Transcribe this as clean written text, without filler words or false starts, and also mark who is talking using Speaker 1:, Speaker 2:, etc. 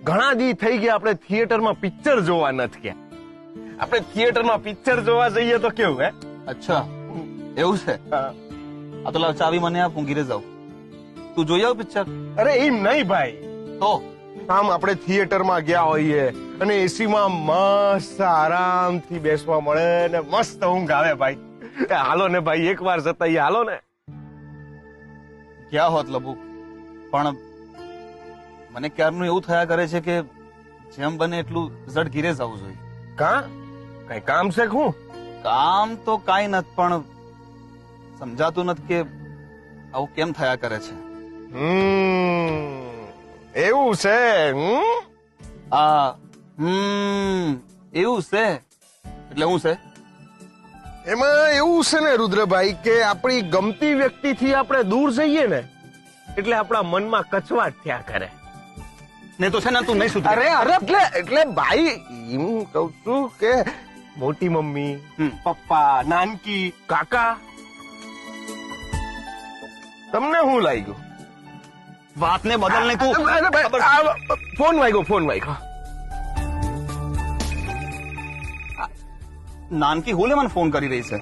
Speaker 1: ઘણા દી થઈ ગયા આપણે થિયેટરમાં પિક્ચર જોવા નથી ગયા. આપણે થિયેટરમાં પિક્ચર જોવા જઈએ તો કેવું હે?
Speaker 2: અચ્છા એવું છે? આ તો લાવ ચાવી મને આપ, હું ઘીરે જાઉં. તું જોઈ આવ પિક્ચર?
Speaker 1: અરે એમ નહીં ભાઈ,
Speaker 2: તો
Speaker 1: આમ આપણે થિયેટરમાં ગયા હોઈએ અને એસીમાં મસ્ત આરામથી બેસવા મળે ને મસ્ત ઊંઘ આવે ભાઈ. હાલો ને ભાઈ, એક વાર જતા હાલો ને.
Speaker 2: ક્યાં હોત લબુ, પણ મને ક્યારનું એવું થયા કરે છે કે જેમ બને એટલું ઝડ ઘીરે જવું જોઈએ.
Speaker 1: કા કઈ કામ છે હું?
Speaker 2: કામ તો કાંઈ નથી, પણ સમજાતું નથી કે આવું કેમ થયા કરે છે.
Speaker 1: એવું છે?
Speaker 2: આ એવું છે એટલે હું છે?
Speaker 1: એમાં એવું છે ને રુદ્રભાઈ કે આપણી ગમતી વ્યક્તિથી આપણે દૂર જઈએ ને એટલે આપણા મનમાં કચવાટ થયા કરે.
Speaker 2: ને તો છે ને તું નહીં સુધરે.
Speaker 1: અરે અરે એટલે ભાઈ એમ કઉ છું કે મોટી મમ્મી, પપ્પા, નાનકી, કાકા, તમને શું લાગ્યું?
Speaker 2: વાતને બદલ ને તું.
Speaker 1: ફોન વાગ્યો.
Speaker 2: નાનકી હું લે મને ફોન કરી રહી છે.